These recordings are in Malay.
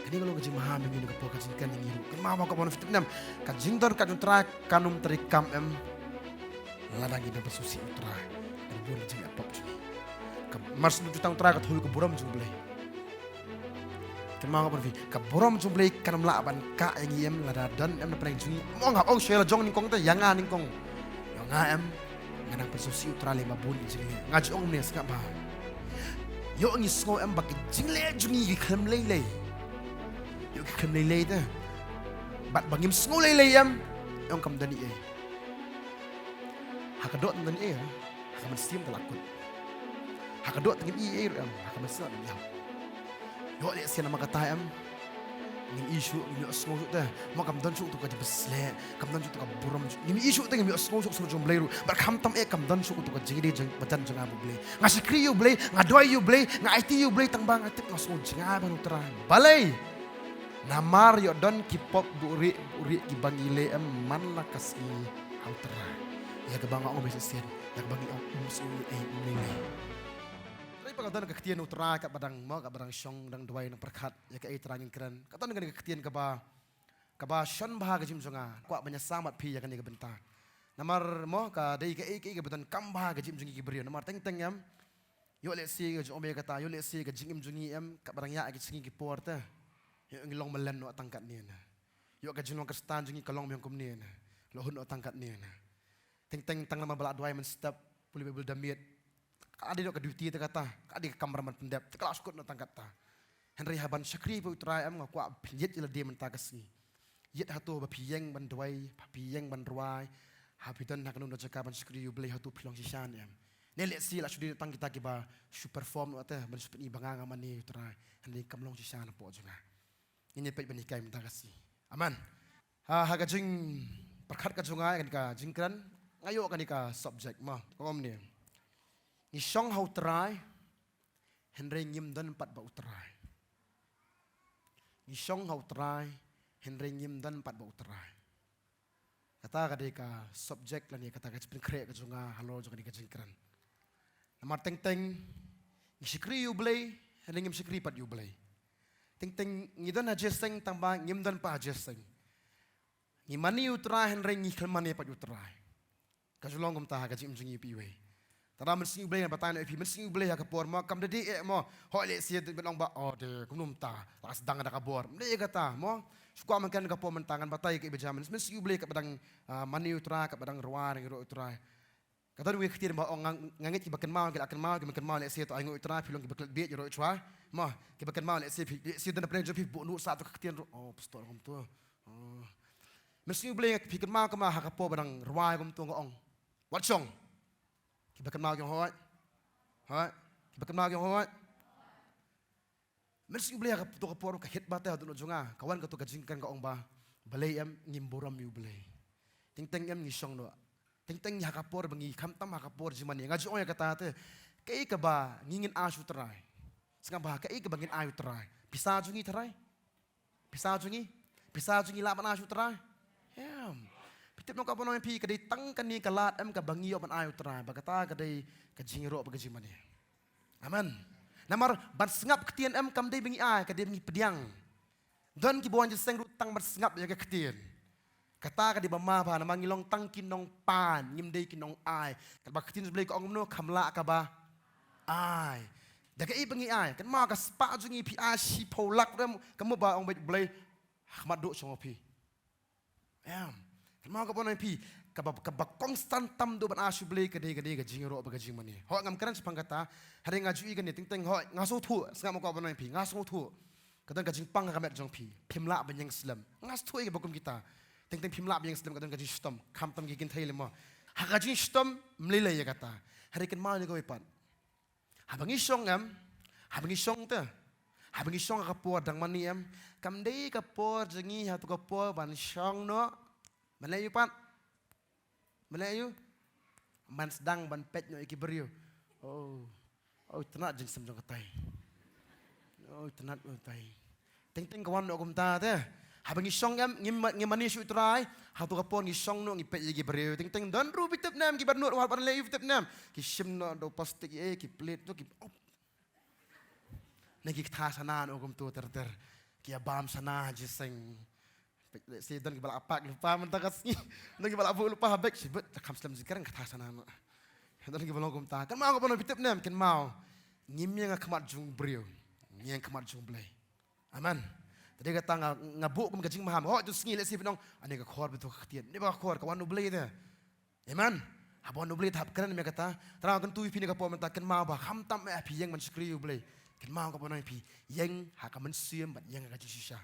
Kani kalau kajing mahaming yun kapo kajing kaning iru. Kan mama ka bono fitnam. Kajing don kajing tra kanum terikam ladang ina basusi utra. Dan bulan jing apap jing. Mars nu jutang tra kat hui ke buram jing belai. Kan mama ka bono fi ka buram jing belai kanam laban ka yang ladadan na pernah jing. Mo ngap ong shela jong ningkong ta yanga ningkong. Yanga nganang basusi utra lima bulan jing. Ngaji ong nes ka ba. Yo ang isngo bak jing le jungi kam lele. Yo kam lele ta. Bat bangim sngo lele yung kam dani Hakadot dani hakaman siyam talakot. Hakadot tangin hakaman sa niya. Yo le siya na makatayam. Ngin issue ngin sngo ta. Mo kam dan su tu ka besle, kam dan su tu ka buram. Ngin issue ta ngin sngo su jom blairu. Bar kam tam kam dan su tu ka jingide jang badan jang abu blai. Nga sikri yu blai, nga doi yu blai, nga IT yu blai tang bang atip nga sngo jang abu utara. Balai. Namar yo don kipop buri gibangile man lakas ni autra. Ya gabang ako besesen, ya gabang ako musuli nile. Tapi pagkatan nagkaktiyan utra ka badang mo ka badang syong dang duway ng perkat ya ka itrangin kran. Katan nagkaktiyan ka ba syon bahaga jim jonga kwa banya samat pi ya kan ka benta. Namar mo ka dai ka badan kam bahaga jim jongi gibriyo namar teng yam. Yo le si ga jome kata yo le si ga jingim jongi ka badang ya agi singi porta. Yung ilong malan no tangkat niya na. Yung kajinong kastan yung ikalong miyang kum niya na. Lohon no tangkat niya na. Teng tang nama balak duay man step puli bebel damit. Adi no kaduti ta kata. Adi kameraman pendep. Kelas kot no tangkat ta. Henry haban syakri po utray am ngakwa pinjit ila dia mentakas ni. Yet hatu bapiyeng ban duay, bapiyeng ban ruay. Habitan hakanun no jakaban syakri yu beli hatu pilong sisyan am. Nelik si la sudi tang kita kiba su perform no ta ban supet ni banganga man ni utray. Henry kamlong sisyan po juga. Ini pek benikai minta kasih. Aman. Hagajing perkat ka jungai kan ka jingkran ngayo kan ka subject mah. Kom ni. Isong hau try Henry ngim dan pat ba utray. Isong hau try Henry ngim dan pat ba utray. Kata ka ka subject lan ni kata ka spin kre ka junga halo junga ka jingkran. Namar teng isikri yu blay Henry ngim sikri pat yu blay. Ting ngidon adjusting tamba ngimdon pa adjusting. Ngimani utray henry ngikhalmani pa utray. Kasulong gumta ha kajim jungi piwe. Tara mensing ublay na batan epi mensing ublay ha kapor mo kam dedi mo hole siya belong ba de kumnumta las dang da kabor. Mde kata mo sukwa man kan kapor mentangan batay ke bejaman mensing ublay ka badang mani utray ka badang ruar ngiro utray. Kata duwe ktir ba ngangit kibakan mau kibakan mau le siya to ay utray pilong kibaklet biet ngiro utray. Mah, kita kenal malah si dan pernah jadi buat nur satu ketian pastor kamu tu. Mesti boleh kita kenal kemah hakapo barang ruai kamu tu ngong. What song? Kita kenal yang hot, kita kenal yang hot. Mesti boleh hakapo tu kapor kahit bata tu nujunga. Kawan katu kajingkan kaong ba. Balay ngimboram yu balay. Ting ngisong no. Ting hakapor bangi kamtam hakapor jimani. Ngaji orang kata tu, kaya kaba ngingin asu terai. Sekarang bahaka ika bangin ayu terai. Bisa jungi terai? Bisa jungi laban ayu terai? Ya. Pitip nong kapan pi kadai tangkan ni kalat ka bangi opan ayu terai. Bagata kadai kajingiro bagaji mani. Aman. Namar ban sengap ketian kam dai bangi ay kadai bangi pediang. Don ki buan jeseng rutang ban sengap ya ketian. Kata kadai bama ba namang ilong tang kinong pan ngim dai kinong ay. Kadba ketian sebelah ko ngomno kamla ka ba? Ay. Daga ibangi ay kan ma ka spa jungi pi ashi polak ram kamu ba ong blay ahmad do songo pi kan ma ka bonan pi ka ba constant tam do ban ashi blay ka de ka jingro ba ka jingmani ho ngam karan sepangkata hari ngaju i kan ting ho ngaso thu ngam ka bonan pi ngaso thu kadang ka jingpang ka met jong pi pimla banyang slam ngas thu i bakum kita ting pimla banyang slam kadang ka jing stom kam tam gigin thaile mo ha ka jing stom mlile ya kata hari kan ma ni ko ipat habang isong te, habang isong kapor dang mani kam dei kapor jengi hatu kapor ban isong no, Malayu pat, Malayu, man sedang ban pet nyo ikiberiyo, tenat jeng sem jong katay, tenat katay, ting kawan no kumta te, habang isong ngimani su itray, hatu kapor isong no ngipet ikiberiyo, ting dan rubi tip nam kibar no wal ban layu tip nam, kisim no do plastik ki plate no ki nagiktasanan o kumto ter kia bam sana jiseng si dan gibal apa lupa mentakas ni dan gibal abu lupa habek sibet kam selam zikran kata sana dan gibal ngom ta kan mau ko pitep nem ken mau ngimye nga khamat jung brio ngien khamat jung blai aman tadi kata ngabuk kum gajing maham ho tu sngi le si pinong ane ka khor betu khtian ni ba khor ka wanu blai de aman abon nu blai thap kan me kata tra kan tu pi ni ka po menta ken mau ba kham tam me pi yang man skri u blai ken mau ka bonai pi yang ha ka man siem bat yang ka jisha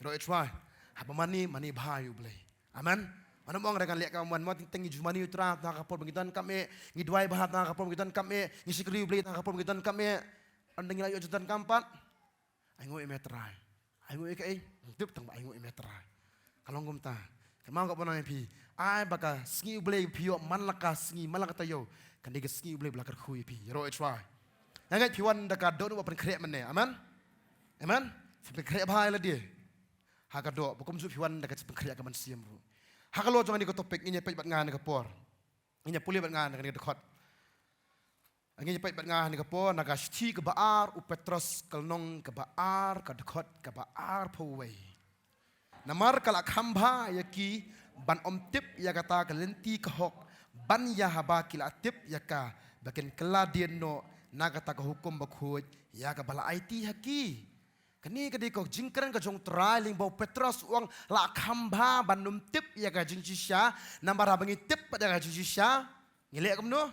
ro it try ha ba mani bha u blai aman mana mong rekan lihat kawan mau tinggi jumani utra tak kapol begitan kami ngidwai bahat tak kapol begitan kami ngisikri u blai tak kapol begitan kami andeng layu jutan kampat ai ngoi metrai ai ngoi ke tip tang ai ngoi metrai kalau ngom ta kemau ka bonai pi ai baka sngi u blai pio man laka sngi malaka tayo kan diga sngi u blai blakar khui pi ro it try nangai pi wan daka do nu pen krek man ne aman aman pen krek bhai la dia ha ka do bukum su pi wan daka pen krek ka man siam ru ha ka lo jong ni ko topik ni pe bat ngan ka por ni puli bat ngan ka dekhot angin pait bat ngah ni ka por naga sti ka baar u petros kalnong ka baar ka dekhot ka baar phowei namar kala khamba yaki ban om tip ya kata ka lenti ka hok ban ya haba kila tip ya ka baken kala dien no naga ta ka hukum bakhoj ya ka bala IT haki kani ka di ko jingkran ka jong trailing bau petros uang la khamba ban um tip ya ka jingsisha namar abangi tip pada ka jingsisha ngilek kam no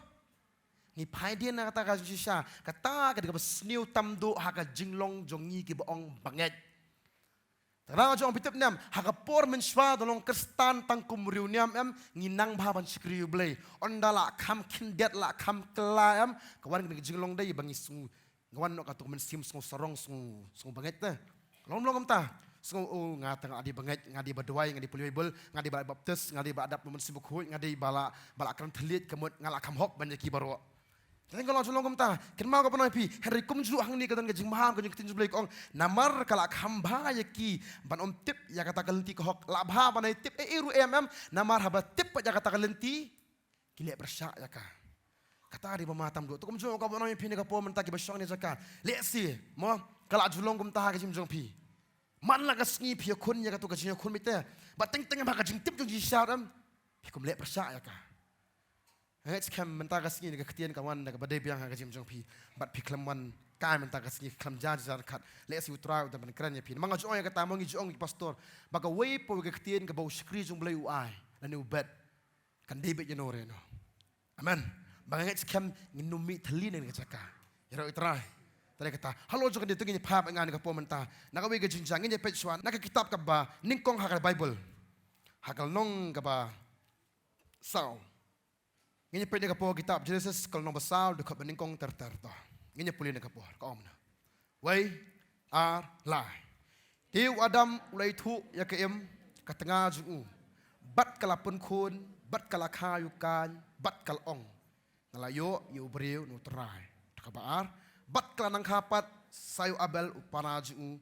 ni pai dia nak kata ka shisha kata ka diga sniu tamdo ha ka jinglong jongi ki bong banget tarang jong pitep nam ha ka por men shwa dolong kristan tang kumriu niam em nginang bha ban sikriu blai ondala kham kindet la kham kla em kawan ki jinglong dai bangi su ngawan no ka to men sim sung sarong sung banget te long ta sung o ngatang adi banget ngadi badwai ngadi pulibel ngadi ba baptis ngadi ba adap men sibuk hui ngadi bala kan telit kemut ngala kham hok ban ki baro tapi kalau langsung longom ta, kenapa kau pernah pi? Hari kum julu hang ni katan kajing maham kajing ketin jubli kong. Namar kalak hamba yaki ban om tip ya kata kalenti kohok labha banai tip iru namar haba tip ya kata kalenti kilek bersyak ya ka. Kata hari pematam do. Tu kum julu kau pernah pi ni kau pom mentaki bersyak ni jaka. Lihat si, mo kalak julong kum ta kajing jong pi. Man lah kasngi pi kun ya katu kajing kun mite. Bateng teng apa kajing tip jong jisar pi kum lek bersyak ya ka. Hei kam mentakas ni dekat ketian kawan dekat badai biang hang kajim jong pi bat pi kelaman kai mentakas ni kelam jar kat lesi utra utan kran ya pi manga jong ya kata mangi jong ki pastor baka wei po dekat ketian ka bau skri jong blai uai dan ubet kan debet jenore no amen banga hei kam nginumi thelin ni kacaka ya utra tadi kata halo jong dia tengin phap ngan ka po menta naka wei ka jinjang ni pe swan naka kitab ka ba ningkong hakal bible hakal nong ka ba sao ini pernah kapor kitab Genesis kalau nombor sal dekat beningkong terterto. Ini pulih kapor kaum na. Wei ar lai. Tiu Adam ulai tu ya kem katengah jungu. Bat kalapun kun, bat kalakayukan, bat kalong. Nalayo yu beriu nutrai. Kabar bat kalanang kapat sayu abel upana jungu.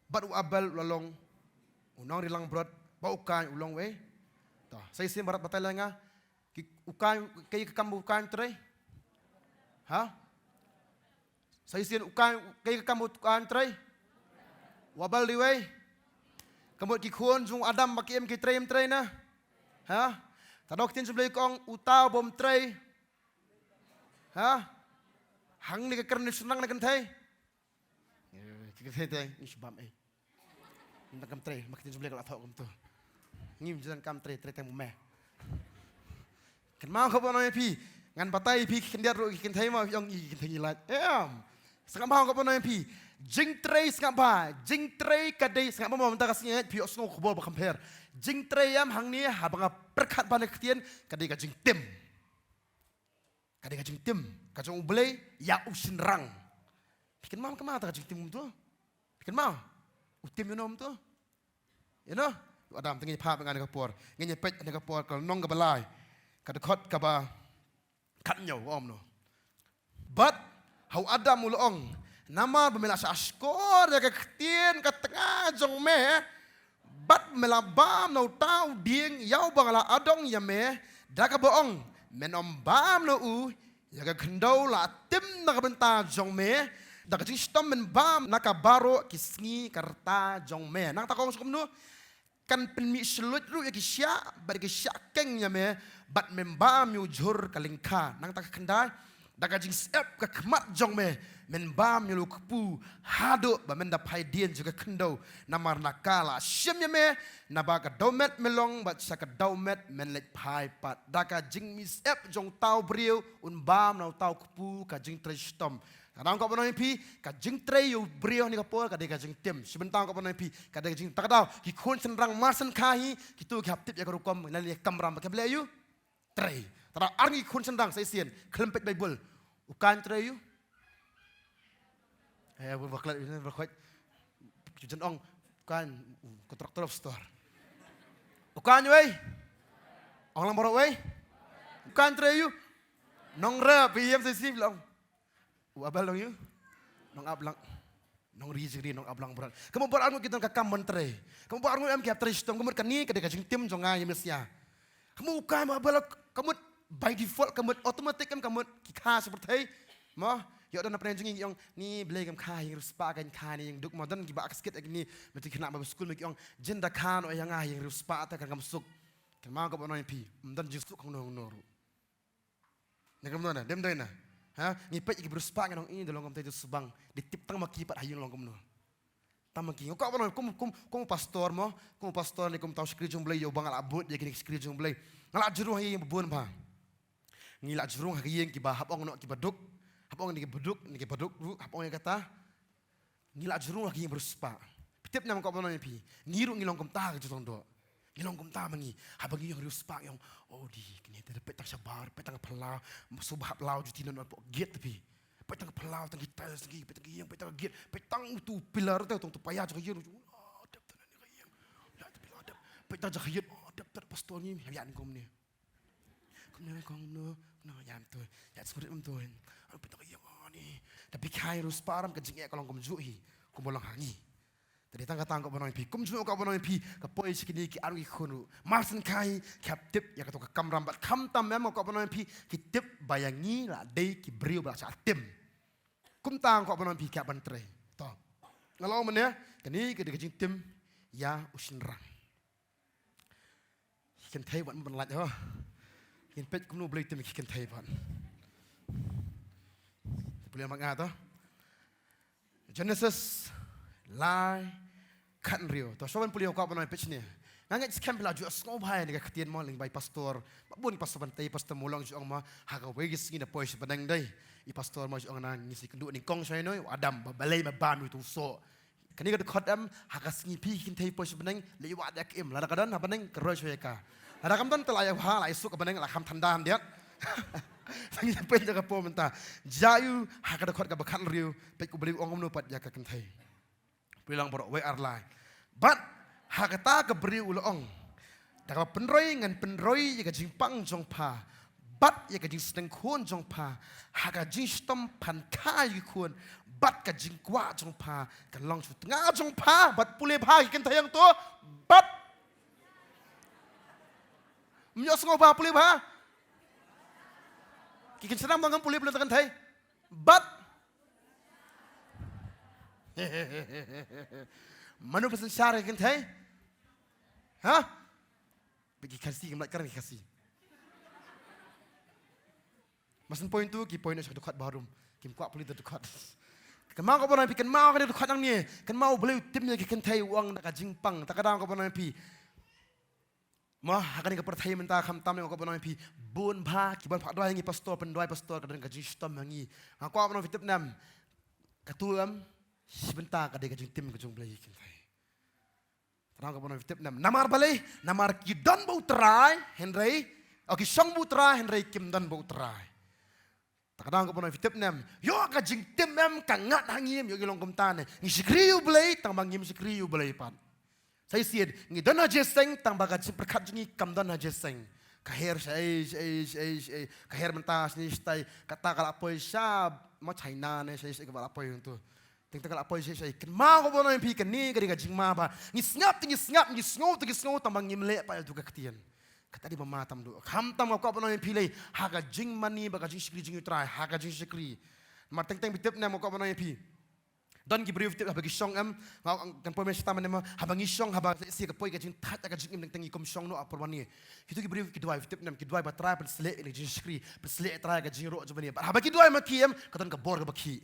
Bat u abel lalong unang rilang brot baukan ulong wei. Toh, saya sim barat batal nga ukan kay kamu ukan tray ha sa isin ukan kay kamu ukan tray wabal diway kamot ki khon jung adam makiem ki tray na ha tadok tin sublay kong utaw bom tray ha hang ni ka karni sunang na kan thay ki thay isbam ndak kam tray makin sublay ka athok kam to ngim jan kam tray tang me kan mau kau pernah pi ngan batai pi kendiat ro kin thai ma yong i kin thai lat sangam mau kau pernah pi jing tray jing tray kadai sangam mau mentah kasih pi osno khobol ba compare jing tray hang ni ha banga perkhat ban ketian kadai ka jing tim ka jong ublei ya usin rang pikin mau kemana ta jing tim tu pikin mau utim yo nom tu you know adam tengi phap ngan ka por ngi pet ka por kal nong ka balai kadekot kaba katnyo om no but how adam ulong nama bemela askor ya ketien katengah jong me bat melabam no tau ding yau bangala adong ya me daka boong menom bam no u ya ka kendau la tim na kabenta jong me Daga jing stom men bam nakabaro kisngi karta jong me. Nang takong sukum nu kan penmi selut ru ya kisya bar kisya kengnya me bat men bam yu jur kalingka. Nang tak kendai daga jing sep ka kemat jong me men bam yu lukpu hado ba men da pai dien juga kendo namar nakala syemnya me nabaga domet melong bat saka domet men lek pai pat daga jing mis ep jong tau brio un bam nau tau kupu ka jing trestom. Kadang kau pernah mimpi, kajing tray you brio ni kapol, kadang kajing tim. Sebentar kau pernah mimpi, kadang kajing tak tahu. Kikun senrang masan kahi, kitu kihap tip ya kerukom, lalu kamram pakai beli you tray. Tara argi kun senrang saya sian, kelempet Bible, ukan tray you. Berkelat ini berkelat, cucian ong, ukan kontraktor of store. Ukan you, orang lamborok way, ukan tray you, nongra, PM saya sian bilang. Abal lang yun. Nong ablang. Nong riziri, nong ablang berat. Kamu berat kita kakam mentre. Kamu berat mo kaya tristom. Kamu kani kadang kasing tim jonga yemesya. Kamu ukay mo abal. Kamu by default kamu automatic kamu kika seperti mo. Yo dan apa yang yung ni beli kamu kah yang ruspa kan kah ni yang duk modern giba akskit lagi ni mesti kena bawa school yung jenda kan o yang yang ruspa atau kan kamu suk. Kamu kamu nong pi. Mdan justru kamu nong noru. Nak kamu mana? Dem doi na. Ha, ngipet iki beruspa nang ini dalam kamu itu subang ditip tang makipat hayung long kamu. Tamaki, kau apa kamu pastor mo, kamu pastor ni kamu tahu sekali jumlah yo bang alabut jadi sekali jumlah. Ngalak jurung hayung bebun pa. Ngilak jurung hayung kiba hapong no kibaduk, hapong ni kibaduk, hapong yang kata ngilak jurung hayung beruspa. Pitip nama kau apa nang pi, ngiru ngilong kamu tah gitu do. Ngilong kamu tah mangi, habang yung beruspa yung oh di kini ada petang sabar, petang pelau, subah pelau juti non apa get tapi petang pelau tang kita lagi petang yang petang get petang tu pilar tu tu payah juga yang ada tanah ni kayang ya tapi ada petang juga yang ada ter pastor ni yang kom ni kom no yang tu ya seperti tu ada petang yang ni tapi kaya rus param kejengnya kalau kom juhi kom bolang hangi. Tadi tangga kau pi, kum semua kau pi, kapoi sekini ki aru ikunu, marsen kai, kaptip, ya kata kam rambat, kam tam memang kau pi, kitip bayangi lah, day ki beriu berasa tim, kum tang kau pi ki abantre, toh, ngalau mana, kini kita kecing tim, ya usin rang, ikan Taiwan berlat oh, ikan pet kum nu beli tim ikan Taiwan, boleh makan toh, Genesis, lie. Kan rio, to sowan puli ko apa na pitch ni. Ngangat scam pala ju asngom hai ni ka katian mo ling by pastor. Babun pastor bantay pastor mulong ju ang ma haka wegis ni na pois padang day. I pastor mo ju ang nang ngisi kendu ni kong sai noi adam balay maban tu so. Kani ka khodam haka singi pi kin thai pois padang liwa dak im la kadan ha padang keroi soy ka. Ada kam ton telaya ha la isu ka padang la kam thandan dia. Sangi pen jaga po menta. Jayu haka khod ka bakan rio pe ku beli ong no pat ya ka kan thai. Bilang borok we arlai. But hakata ke beri ulong. Daga penroi ngan penroi ya jing pang jong pa. But ya jing sedeng kun jong pa. Haga jing stom pan kai kun. But ka jing kwa jong pa. Kan long chu tengah jong pa. But pulih pa ikan tayang tu. But menyok sengau pa pulih pa. Kikin senang bangang pulih belum tekan tay. But Manu pesan syarah kan tay? Hah? Pergi kasih, kemlat kerana kasih. Masan poin tu, ki poin nak dekat barum. Kim kuat boleh dekat. Kan mau kau pernah pi, kan mau kau dekat nang ni. Kan mau beli timnya ki kan tay uang nak jingpang. Tak kadang kau pernah pi. Mah akan kau percaya mentah kam tam yang kau pernah pi. Bun bah, ki bun pak dua yang pastor, pendua pastor kadang kajing stom yang ni. Aku pernah pi tip nam. Katuam. Sebentar kadang kajing tim kajing beli kintai. Terang kau pernah fitip nam. Namar balai, namar kidan bau terai, Henry. Oki song bau terai, Henry kim dan bau terai. Kadang kau pernah fitip nam. Yo kajing tim nam kangat hangim yo gilong kumtane. Ni sikriu beli, tang bangim sikriu beli pan. Saya siad, ni dan aja seng, tang bagat si perkat jengi kam dan aja seng. Kahir kahir mentas ni stay kata kalapoi sab, mau China ni saya kalapoi untuk. Tinggal apa saya kan mau kau boleh pikir ni kerja jing ma ba ngisngap tambang ngimle pa itu keketian kata di mama tam do ham tam kau boleh pilih haga jing mani baga jing sikri jing utrai haga jing sikri mateng bitep na kau boleh pilih Don gibriu tip habagi song ngau kan pomen sta manema habangi song habang si ka poi ka jing tat ka jing im tengi kom song no apurwani kitu gibriu kidwai tip nam kidwai ba try pen sle ni jing skri pen sle try ka jing ro jobani habagi dwai makiem ka ton ka bor ka baki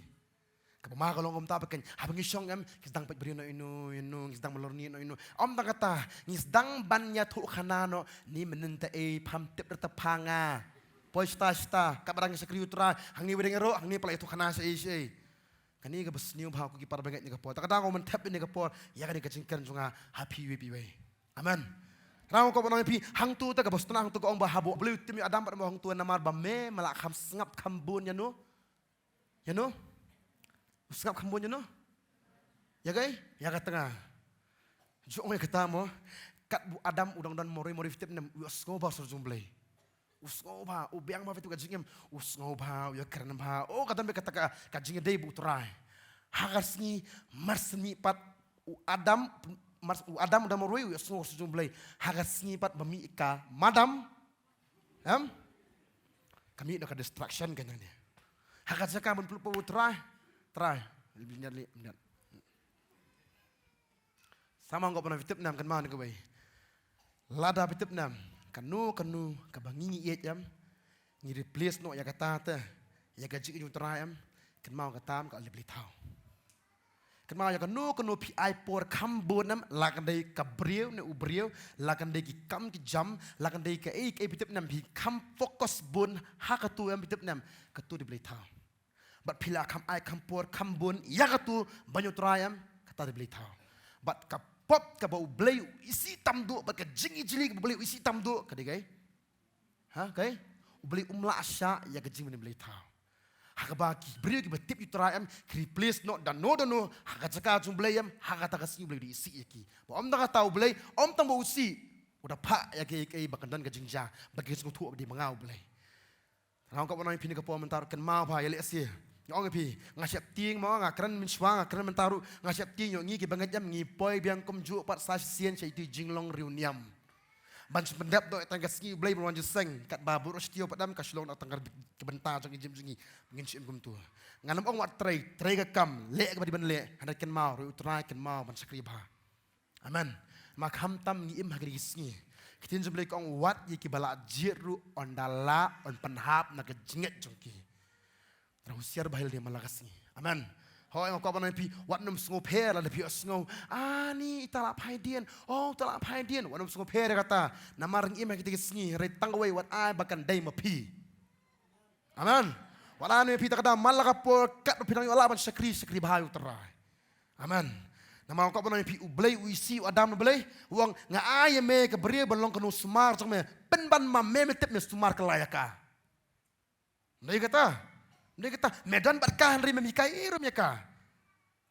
ka ma ka longom ta paken habangi song kisdang pat brio no inu kisdang malorni no inu ta kata kisdang banya thu khanano ni menenta pham tip rata phanga poi sta ka barang skri utra hangni wedeng ro hangni pala itu khana se kani ka bas niu bhau ki par bangai ni ka por takada ko man tap ni ka por ya ka ni ka jingkan junga happy we way amen rao ko banai pi hang tu ta ka bas tunang tu ko ong ba habo blue tim adam par mo hang tu namar ba me mala kham ngap kham bun ya no ngap kham bun ya no ya gai ya ka tengah jo ong ka mo kat bu adam udang dan mori tip nem usko ba sur jumblai usngau ba ubiang ba fitu ka jingem usngau ba ya karena ba kata me kata ka jinge dei butrai hagasni marsni pat adam da moroi usngau sujumblai hagasni pat bami ka madam kami nak distraction kan ni hagas ka mun putrai trai lebih nyali sama ngop na fitip nam kan ma ni ko bai lada fitip nam kanu kabangi iet yam ni replace no ya kata ta ya gaji ju trayam kan mau katam ka lebli tau kan mau ya kanu pi ai por kambon nam lakan dei kabriu ne ubriu lakan dei ki kam ki jam lakan dei ka ei pitip nam bi kam fokus bun hakatu yam pitip nam katu lebli tau bat pila kam ai kam por kambon ya katu banyu trayam kata lebli tau bat ka pop ka bau blei isi tamdu bat ka jingi jili ka blei isi tamdu ka digai kai blei umla asya ya ka jingi blei tau ha ba ki brio ki batip utraam replace no dan no ha ka jaka jum blei yam ha ka ta ka si blei isi yaki ba om da ka tau blei om tam bau usi udah pa ya ke bakandan ka jingja bagi sung tu di mangau blei rang ka bonai pini ka po mentar kan mau ba ya le si Ngong pi ngasiap ting mo ngakran minchwa ngakran mentaru ngasiap ting yo ngi ki bangat jam ngi poi biang kom ju pat sa sien chai tu jinglong riuniam ban pendap do tanggas ngi blai berwan jeseng kat babur stio padam ka shlong tanggar ke benta jong ijim jingi ngin sim kum tu nganam ong wat trai ka kam le ka di ban le handat ken mau ru utrai ken mau ban sakri ba amen mak ham tam ngi im hagri sngi kitin jublai kong wat yi ki bala jiru ondala on panhap na ka jinget jongki Rahusiar bahil dia malakas ni. Amen. Hoi ngau apa nanti wat num sngop her ada pi sngop. Ni talap haidien. Talap haidien. Wat num sngop her kata. Namar ngi kita sngi retang away wat ai bakan dai mapi. Amen. Wala ni pi kata malaka por kat pinang wala ban sakri bahayu terai. Amen. Nama ngau apa nanti ublei uisi adam ublei uang ngai me ke beri belong kenu smar cakme penban mame metep me smar kelayaka. Ndai kata Dia kata medan berkah hari memikai irum ya ka.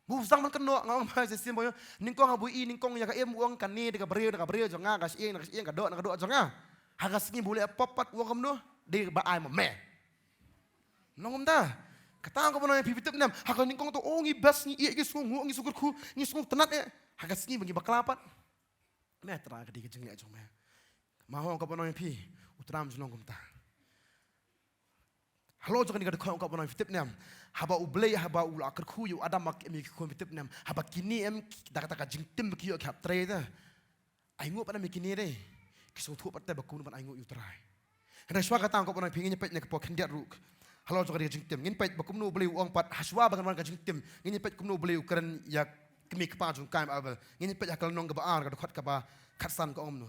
Busang man keno ngau ma sesim boyo ningkong abui ningkong ya ka em uang kani deka beriu jonga kas ing ka do jonga. Hagas ni boleh popat uang kamno de ba ai me. Nongom da. Kata ko bono pipitip nam hakal ningkong to ngi bas ngi ie gi sungu ngi sukurku ngi sungu tenat e. Hagas ni bagi baklapat. Me tra ka di jengi ajong me. Maho ko bono pi utram junong ta. Halo jangan dikata kau kau pernah fitip nam. Haba ublei haba ula kerku yu ada mak emi kau fitip nam. Haba kini kita kata kajing tim kiyo kap tray dah. Aingu pada mikini deh. Kisah tu pada bakun pada aingu yu tray. Hendak suara kata kau pernah pingin nyepet nak kau kendiat ruk. Halo jangan dikata kajing tim. Ngin pet bakum nu ublei uang pat haswa bagan mana kajing tim. Ngin pet kum nu ublei keren ya kemi kepajung kaim abel. Ngin pet yakal nong kebaar kada kuat kaba katsan kau nu.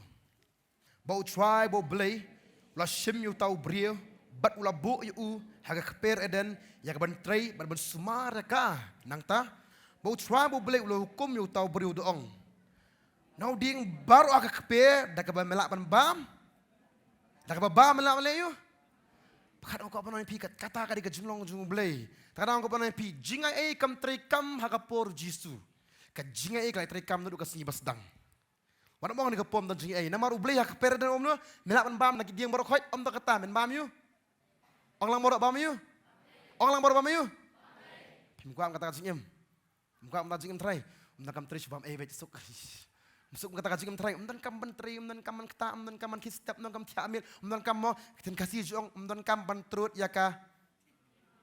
Bau try bau ublei. Ulah sim yu tau brio. Bat ula bu yu haga keper eden ya ban tray ban sumar ka nang ta bau try bau beli ula hukum yu tau beriu doong now ding baru aga keper dak ba melak ban bam dak ba bam melak le yu pakat ko pa pi kata ka di ka junglong jung beli kadang ko pa pi jinga kam tray kam haga por jisu ka jinga ka tray kam du ka sini basdang wana mo ni ka pom dan jinga namar ublei ha keper eden om no melak ban bam nak dieng baru khoi om ta kata men bam yu Orang lang borok bami yu? Orang lang borok bami yu? Muka am kata kajingem. Muka am kata kajingem try. Umdan kam try subam bet suk. Musuk kata kajingem try. Umdan kam bentri, umdan kam man kata, umdan kam man kistep, umdan kam tiamil, umdan kam mo kiten kasih jong, umdan kam ban trut ya ka.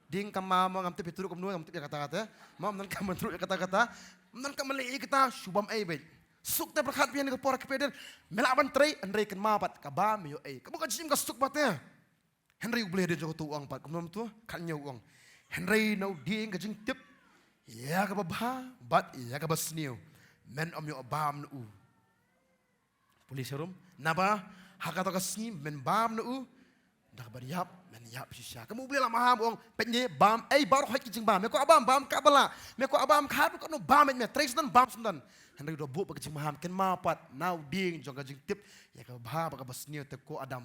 Ding kama mo ngam tip itu kum nu ngam tip kata-kata. Mo nan kam mentruk kata-kata. Nan kam meli kita subam ai bet. Suk te berkat pian ke pora kepeden. Melaban trei andrei kan mapat ka ba mi yo ai. Kamu kan sim ka suk batnya. Henry boleh dia jauh tu uang pat. Kamu tu kan nyaw uang. Henry nau ding ka jing tip. Ya ka ba bat ya ka basniu. Men om yo bam nu. Polis rum naba hakata ka sni men bam nu. Dah beriap men yap sisa. Kamu boleh lah maham uang penye bam baru hak kijing bam. Meko abam ka bala. Meko abam ka ko no bam me tres dan bam sundan. Henry do bu kijing maham ken mapat nau ding jong ka jing tip ya ka ba ka basniu te ko adam.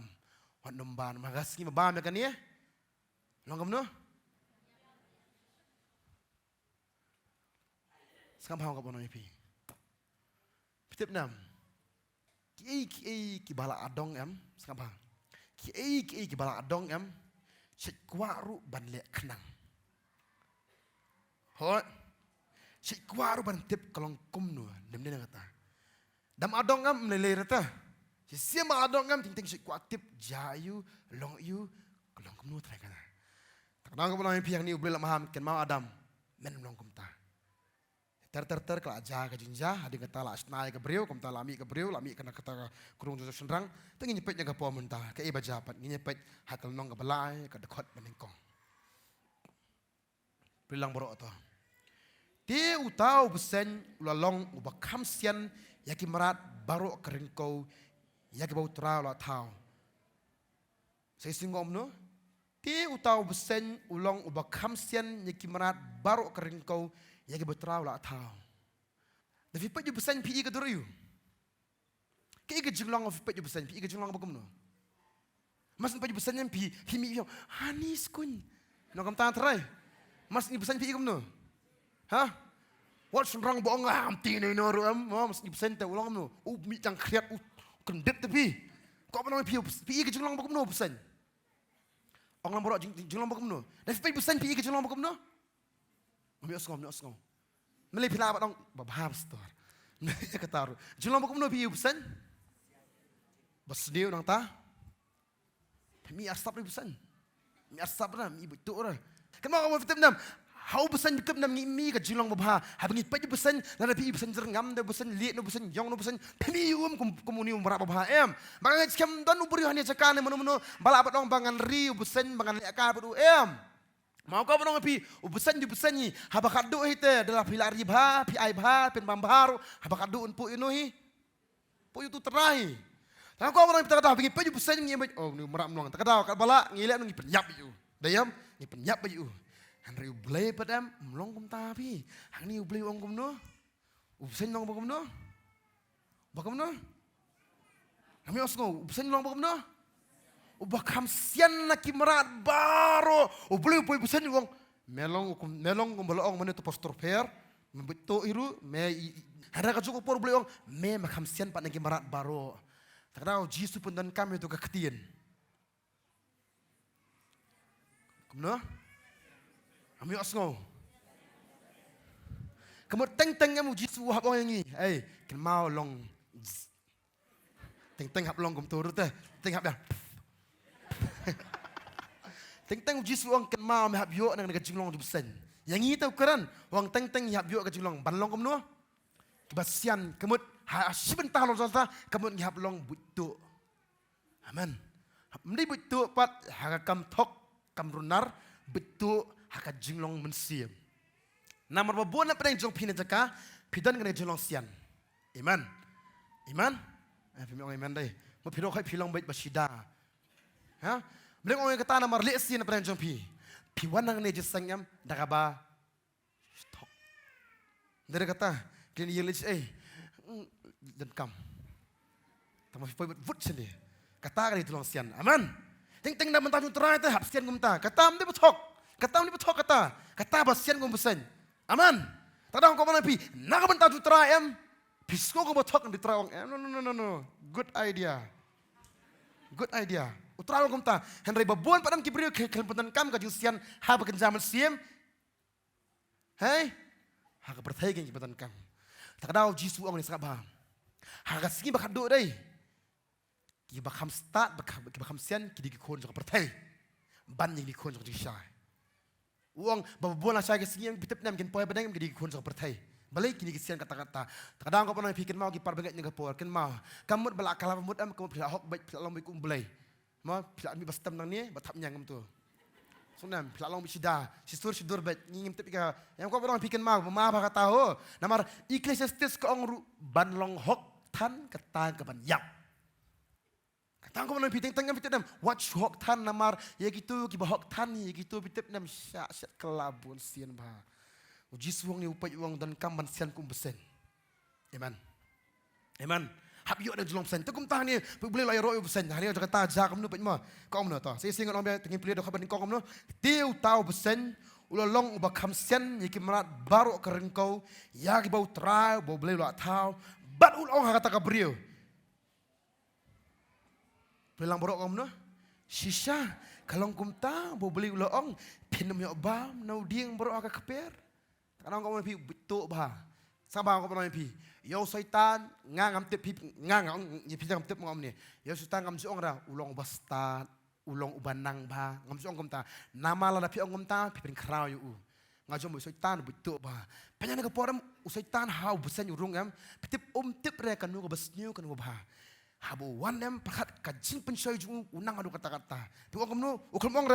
Wan nomban magasni bam kan ya. Longam no. Sekarang ka bono ipi. Pitip nam. Ki bala adong em sekarang. Ki bala adong em. Sik kwaru ban le khnang. Hot. Sik kwaru ban tip kalong kumnu dem ne kata. Dam adong em lele rata. Si siama adong em ting sik kwat tip jayu long yu kalong kumnu tra kata. Kadang ka bono ipi yang ni ubel maham ken mau adam men long kumta. Ter kala aja ka jinja hadi kata la asnai ka breu kom ta lami ka breu lami kana kata kurung jo senrang tengi nyepet nya ka po munta ka iba japat ngi nyepet hakal nong ka balai ka dekot menengkong bilang boro to ti utau besen ulalong ubakam sian yaki marat baro kerengkau yaki bau tra la tau sai singom no ti utau besen ulong ubakam sian yaki marat baro kerengkau yaki betrau lah tau. Tapi pet je pesan pi ke duriu. Ke ke jenglang of pet je pesan pi ke jenglang apa kumno. Mas pet je pesan yang pi mi yo hanis kun. No kam ta trai. Mas ni pesan pi kumno. Ha? Wat sunrang boong am ti nei no ru am. Mas ni pesan te ulang no. Mi jang kriat kendet tapi. Ko apa no pi ke jenglang apa kumno pesan. Ong lam borok jenglang apa kumno. Tapi pet pesan pi ke jenglang apa kumno. Mi osngom. Meli pila ba dong babham stor. Kataru. Julong bakum no bi usan. Basdiu nang ta. Mi asap ni usan. Mi asap na mi betu ora. Kan mau fitem nam. Hau besan bikem nam mi ka julong babha. Ha bengi pa besan na pi besan jerngam da besan liet no besan yong no besan. Mi komuni umra babha em. Maka skam don uburi hanya cakane menu bala ba dong bangan ri besan bangan ka bu em. Mau kau menong pi ubusan di busan ni habakat do hite adalah pila ribha pi ai bha pen bambaru habakat do unpu inuhi pu itu terai tak kau menong kita kata pergi pi busan ni oh ni merak menong tak kata kat bala ngilek ngi penyap you dayam ni penyap you Henry ublay padam melong kum tapi hang ni ublay ong kum no ubusan nong bakum no kami osgo ubusan nong bakum no ubakam sian na kimerat baro ubuli upoi busan wong melong gombolong mana tu postur fair membeto iru me ada ka cukup por beli wong me makam sian pak na kimerat baro takdau jisu pun dan kami tu kaketien kumno kami osngo kamu teng kamu jisu hab wong yang ni ken mau long teng hab long gom turu teh teng hab dah teng jisu wang ken mau me hab yo nang jinglong du besen yang ini tahu keran wang teng hab yo ka jinglong banlong kom no kebasian kemut ha sebentar lo salta kemut hab long butu amen mendai butu pat ha kam thok kam runar butu ha ka jinglong mensiam namar babon na pedang jong pina jaka pidan kena jinglong sian iman pimong iman dai mo piro khai pilong bait basida ha mereka orang kata nama relasi na pernah jumpi. Piwan nang nejes sangam dakaba stok. Mereka kata kini yelis dan kam. Tamu fipoy but sini. Kata kali tulong sian. Aman. Teng na mentah terai teh hap sian gumta. Kata mde betok. Kata basian gum besen. Aman. Tadang kau mana pi? Naga mentah terai em. Pisko gum betok di terawang em. No. Good idea. Utral kumta Henry babuan padam kibriu kelputan kam ka jusian ha bakan zaman siem hey ha ka perthai gen kiputan kam takdau jisu ang ni sakba ha ka sigi bakado dai ki bakam start bakam sian ki di kon ka perthai ban yang di kon ka jisai Uang bawa saya ke sini yang bitip nem kin poy badang gidi kun sok pertai. Balik kini kesian kata-kata. Kadang kau pernah pikir mau kipar banget nyengapor kin mau. Kamu balak kalah mut am kamu pilih hok baik pilih long bikum belai. Mau pilih mi bastam nang ni batap nyangam tu. Sunam pilih long bisida. Sidur baik ngingim tapi ka. Yang kau pernah pikir mau apa kata ho. Namar Ecclesiastes ko ang ban long hok tan kata kaban yap. Tang ko man piteng tangam piteng watch hok tan namar ya gitu ki bahok tan ya gitu pitep nam syak kelabun sian ba. Uji suang ni upay uang dan kamban sian kum besen. Amen. Amen. Hab yo dan julong besen. Tukum tah ni boleh lai roy besen. Hari jo kata ja kam nu pet ma. Kom no to. Saya singon om tengin pilih do kaban kom no. Tiu tau besen ulolong uba kam sian yiki marat baru kerengkau ya ki bau trai bau boleh lo tau. Bat ulong kata ka brio. Pelang borok om no, sisa kalau kum ta bo beli ulang pinam yo bam nau dieng borok agak keper. Kadang kau pi betul bah, sabang kau pernah pi. Yo syaitan ngam tip ngam ni pi ngam tip ngam ni. Yo syaitan ngam siong dah ulang bastat, ulang ubanang bah ngam siong kum ta. Nama lah pi ong kum ta pi pen krau yo. Ngajom syaitan betul bah. Penyan ke poram syaitan hau besen urung am. Tip tip rekan nu ke besnyu kan bah. Habu wanem perhat kajing pensoi jung unang adu kata-kata. Tuang kamu nu, kumong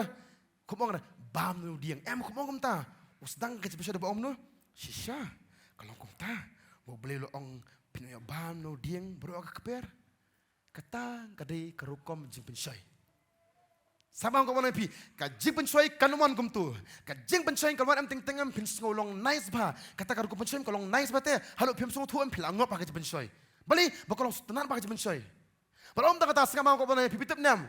dah, bam nu diang. Kumong ta, usdang kajing pensoi dah om nu, sisa. Kalau kum ta, mau beli lo ong pinoy bam nu diang baru agak keper. Kata kadai kerukom jing pensoi. Sabang kau mana pi, kajing pensoi kanuman kum tu, kajing pensoi kanuman am tengam pensoi nice bah. Kata kerukom pensoi kalau nice bah te, halu pensoi tu am pilangop pakai kajing pensoi. Bali, bakalong tenan pakai kajing pensoi. Kalau om tak kata sekarang kau pernah pipitip nam,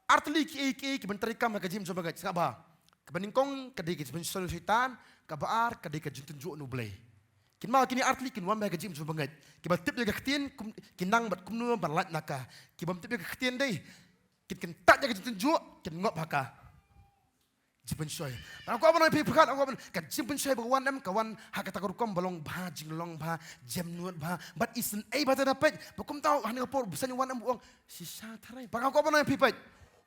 artli ki menteri kam kajim coba gaj sekarang. Kebening kong kadai kajim syaitan, kabar kadai kajim tunjuk nublay. Kin mau kini artli kin wan kajim coba gaj. Kibat tip jaga ketien kinang bat kumnu berlat naka. Kibat tip jaga ketien deh, kin tak jaga tunjuk kin ngop haka. Jipen soy. Kalau kau pernah pipkat, kau pernah kajim pensoi bawan nam kawan hak kata kerukom balong bah jinglong bah jam nuat bah. But isen bata dapat. Bukum tahu hanya kapor besar wan nam buang sisa tarai. Pakau kau pernah pipkat.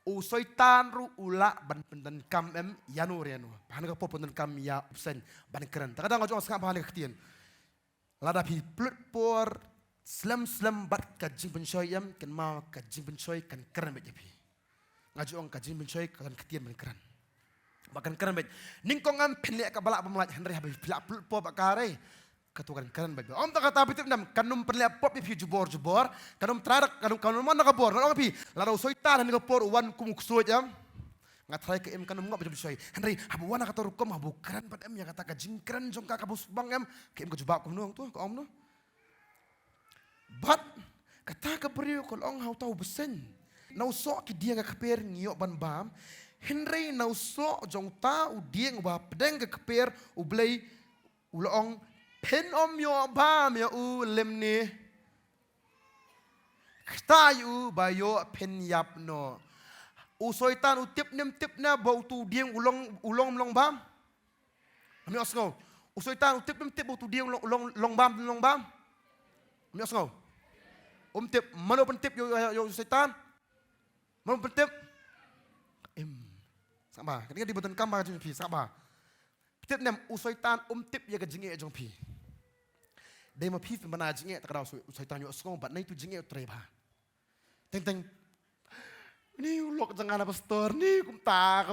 Usoitan ru ula ban pendan kam yanu rianu. Hanya kapor pendan kam ya usen ban keren. Takkan kau jangan sekarang hanya ketien. Lada pi plut por slam bat kajim pensoi yam kan mau kajim pensoi kan keren bejapi. Ngajong kajim pensoi kan ketien ban keren. Bahkan keren baik. Ningkongan penliak kebalak pemelat Henry habis pilak pulpo bakare. Katukan keren baik. Om tak kata betul nam kanum penliak pop ipi jubor. Kanum teradak kanum mana kabor. Kalau api lalu soitan hendak kapor wan kumuk suat jam. Ngatrai ke kanum ngap macam soy. Henry habu wana kata rukom habu keren pada yang kata kajing keren jongka kabus bang ke kejubak kumnu tu ke om nu. But kata kepriu kalau ong hau tahu besen. Nau sok ki dia ngak keper ngiok ban bam. Henry nau so jong ta u dieng ba pedeng ke keper u blai ulong pen om yo ba me u lem ni kta yu ba yo pen yap no u soitan u tip na ba tu dieng ulong bam ami osngo u soitan u tip ba tu dieng long bam ami osngo tip mano pen tip yo soitan mano pen tip Sama, ketika dibutuhkan kamar jeng pi, sama. Tip nem usaitan tip ya ke jenge jeng pi. Dia mau pi mana jenge tak ada usaitan yo skong, bat nai tu jenge treba. Teng. Ni ulok jangan ada pastor, ni kumta.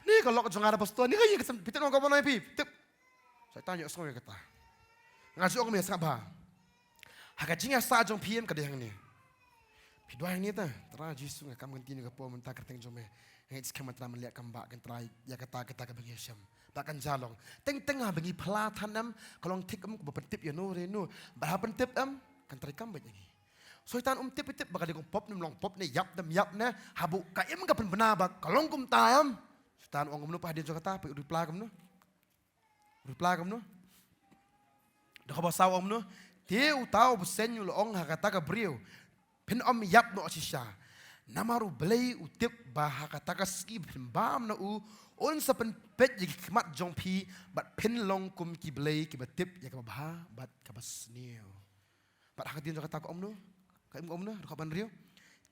Ni kalau jangan ada pastor, ni kaya kesem pitin orang kau pi. Tip usaitan yo skong ya kata. Ngaji orang biasa apa? Hak jenge sa jeng pi em kadang ni. Pi dua ini ta, terang jisu ngakam ganti ni kapo mentah kerteng jome. Hei sekarang telah melihat kambak kan terai ya kata bagi Syam takkan jalong tengah bagi pelatan am kalau tik berpentip ya no berpentip am kan terai kambak ini soitan tip bakal dikong pop nim long pop ne yap ne habu kaim kapan benar bak kalau kum tayam soitan orang nu pahadian kata pe reply kum nu dah kau saw om nu tiu tahu besen lo ong kata ka brio pen om yap no asisha Namaru belai utip bah kata ski bam na on sa pen pet jadi kemat jong pi bat pen long kum ki belai ki batip ya ka bah bat ka basneo bat hakatin kata ko om no ka om no ka ban rio